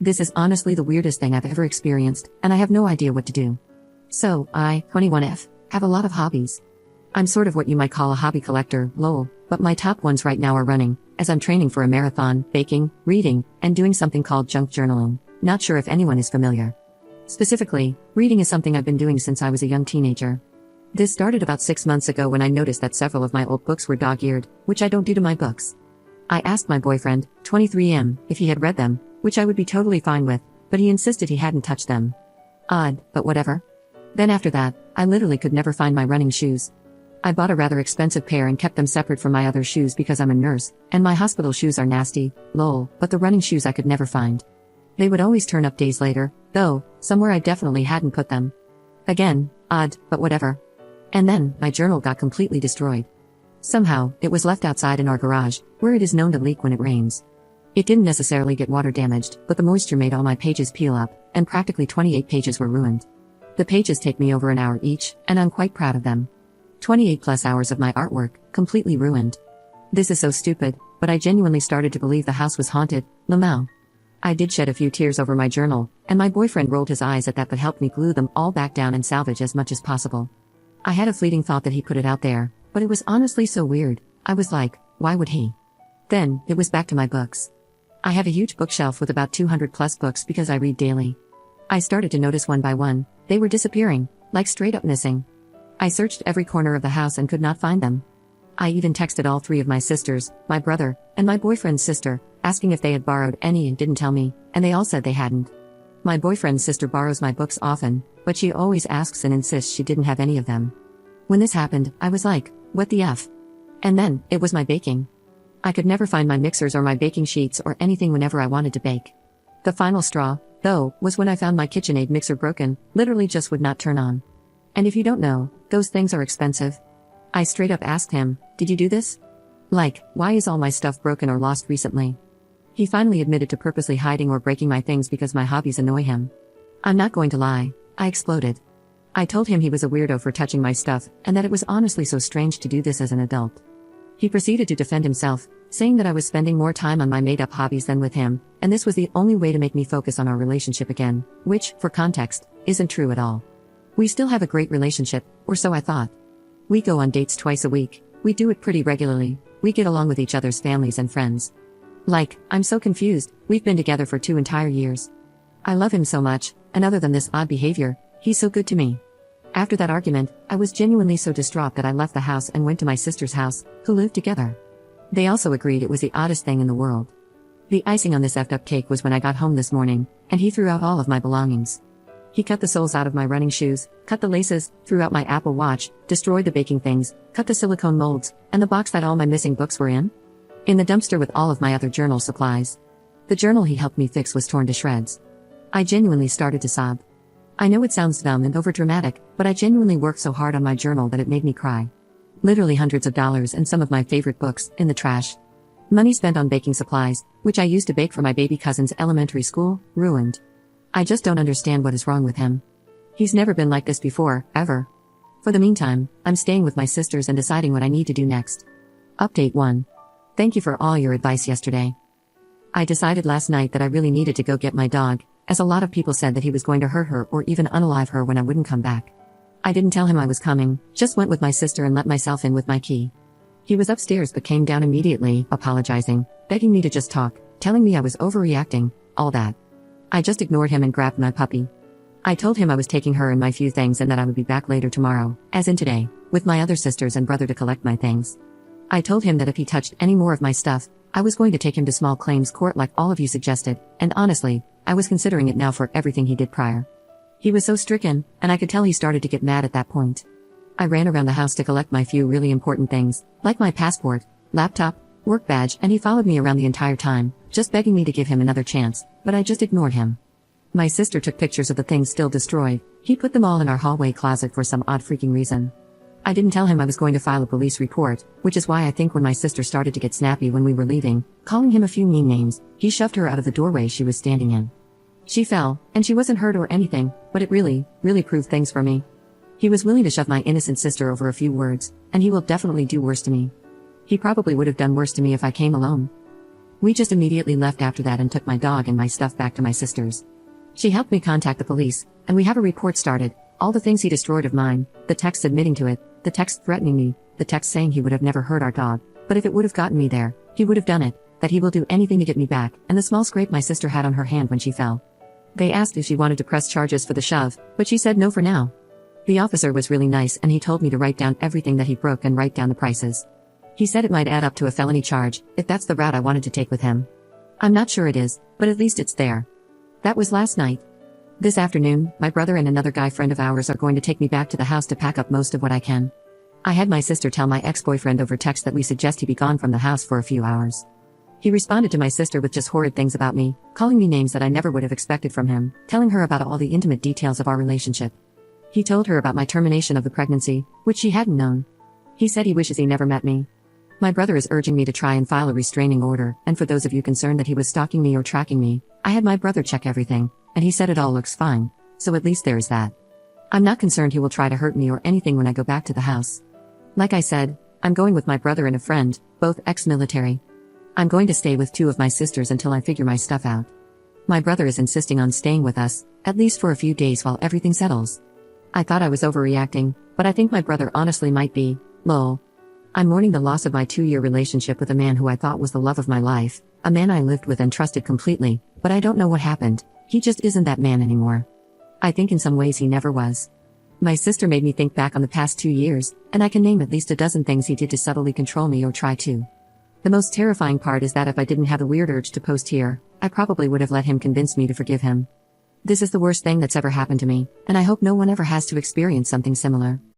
This is honestly the weirdest thing I've ever experienced, and I have no idea what to do. So, I, 21F, have a lot of hobbies. I'm sort of what you might call a hobby collector, lol, but my top ones right now are running, as I'm training for a marathon, baking, reading, and doing something called junk journaling. Not sure if anyone is familiar. Specifically, reading is something I've been doing since I was a young teenager. This started about 6 months ago when I noticed that several of my old books were dog-eared, which I don't do to my books. I asked my boyfriend, 23M, if he had read them, which I would be totally fine with, but he insisted he hadn't touched them. Odd, but whatever. Then after that, I literally could never find my running shoes. I bought a rather expensive pair and kept them separate from my other shoes because I'm a nurse, and my hospital shoes are nasty, lol, but the running shoes I could never find. They would always turn up days later, though, somewhere I definitely hadn't put them. Again, odd, but whatever. And then, my journal got completely destroyed. Somehow, it was left outside in our garage, where it is known to leak when it rains. It didn't necessarily get water damaged, but the moisture made all my pages peel up, and practically 28 pages were ruined. The pages take me over an hour each, and I'm quite proud of them. 28 plus hours of my artwork, completely ruined. This is so stupid, but I genuinely started to believe the house was haunted, Lamau. I did shed a few tears over my journal, and my boyfriend rolled his eyes at that but helped me glue them all back down and salvage as much as possible. I had a fleeting thought that he put it out there, but it was honestly so weird. I was like, why would he? Then, it was back to my books. I have a huge bookshelf with about 200 plus books because I read daily. I started to notice one by one, they were disappearing, like straight up missing. I searched every corner of the house and could not find them. I even texted all 3 of my sisters, my brother, and my boyfriend's sister, asking if they had borrowed any and didn't tell me, and they all said they hadn't. My boyfriend's sister borrows my books often, but she always asks and insists she didn't have any of them. When this happened, I was like, what the F? And then, it was my baking. I could never find my mixers or my baking sheets or anything whenever I wanted to bake. The final straw, though, was when I found my KitchenAid mixer broken, literally just would not turn on. And if you don't know, those things are expensive. I straight up asked him, did you do this? Like, why is all my stuff broken or lost recently? He finally admitted to purposely hiding or breaking my things because my hobbies annoy him. I'm not going to lie, I exploded. I told him he was a weirdo for touching my stuff, and that it was honestly so strange to do this as an adult. He proceeded to defend himself, saying that I was spending more time on my made-up hobbies than with him, and this was the only way to make me focus on our relationship again, which, for context, isn't true at all. We still have a great relationship, or so I thought. We go on dates twice a week, we do it pretty regularly, we get along with each other's families and friends. Like, I'm so confused, we've been together for 2 entire years. I love him so much, and other than this odd behavior, he's so good to me. After that argument, I was genuinely so distraught that I left the house and went to my sister's house, who lived together. They also agreed it was the oddest thing in the world. The icing on this effed up cake was when I got home this morning, and he threw out all of my belongings. He cut the soles out of my running shoes, cut the laces, threw out my Apple Watch, destroyed the baking things, cut the silicone molds, and the box that all my missing books were in the dumpster with all of my other journal supplies. The journal he helped me fix was torn to shreds. I genuinely started to sob. I know it sounds dumb and overdramatic, but I genuinely worked so hard on my journal that it made me cry. Literally hundreds of dollars and some of my favorite books, in the trash. Money spent on baking supplies, which I used to bake for my baby cousin's elementary school, ruined. I just don't understand what is wrong with him. He's never been like this before, ever. For the meantime, I'm staying with my sisters and deciding what I need to do next. Update 1. Thank you for all your advice yesterday. I decided last night that I really needed to go get my dog, as a lot of people said that he was going to hurt her or even unalive her when I wouldn't come back. I didn't tell him I was coming, just went with my sister and let myself in with my key. He was upstairs but came down immediately, apologizing, begging me to just talk, telling me I was overreacting, all that. I just ignored him and grabbed my puppy. I told him I was taking her and my few things and that I would be back later tomorrow, as in today, with my other sisters and brother to collect my things. I told him that if he touched any more of my stuff, I was going to take him to small claims court like all of you suggested, and honestly, I was considering it now for everything he did prior. He was so stricken, and I could tell he started to get mad at that point. I ran around the house to collect my few really important things, like my passport, laptop, work badge, and he followed me around the entire time, just begging me to give him another chance, but I just ignored him. My sister took pictures of the things still destroyed. He put them all in our hallway closet for some odd freaking reason. I didn't tell him I was going to file a police report, which is why I think when my sister started to get snappy when we were leaving, calling him a few mean names, he shoved her out of the doorway she was standing in. She fell, and she wasn't hurt or anything, but it really proved things for me. He was willing to shove my innocent sister over a few words, and he will definitely do worse to me. He probably would have done worse to me if I came alone. We just immediately left after that and took my dog and my stuff back to my sister's. She helped me contact the police, and we have a report started. All the things he destroyed of mine, the text admitting to it, the text threatening me, the text saying he would have never hurt our dog, but if it would have gotten me there, he would have done it, that he will do anything to get me back, and the small scrape my sister had on her hand when she fell. They asked if she wanted to press charges for the shove, but she said no for now. The officer was really nice and he told me to write down everything that he broke and write down the prices. He said it might add up to a felony charge, if that's the route I wanted to take with him. I'm not sure it is, but at least it's there. That was last night. This afternoon, my brother and another guy friend of ours are going to take me back to the house to pack up most of what I can. I had my sister tell my ex-boyfriend over text that we suggest he be gone from the house for a few hours. He responded to my sister with just horrid things about me, calling me names that I never would have expected from him, telling her about all the intimate details of our relationship. He told her about my termination of the pregnancy, which she hadn't known. He said he wishes he never met me. My brother is urging me to try and file a restraining order, and for those of you concerned that he was stalking me or tracking me, I had my brother check everything, and he said it all looks fine, so at least there is that. I'm not concerned he will try to hurt me or anything when I go back to the house. Like I said, I'm going with my brother and a friend, both ex-military. I'm going to stay with two of my sisters until I figure my stuff out. My brother is insisting on staying with us, at least for a few days while everything settles. I thought I was overreacting, but I think my brother honestly might be, lol. I'm mourning the loss of my 2-year relationship with a man who I thought was the love of my life, a man I lived with and trusted completely, but I don't know what happened, he just isn't that man anymore. I think in some ways he never was. My sister made me think back on the past 2 years, and I can name at least a dozen things he did to subtly control me or try to. The most terrifying part is that if I didn't have the weird urge to post here, I probably would have let him convince me to forgive him. This is the worst thing that's ever happened to me, and I hope no one ever has to experience something similar.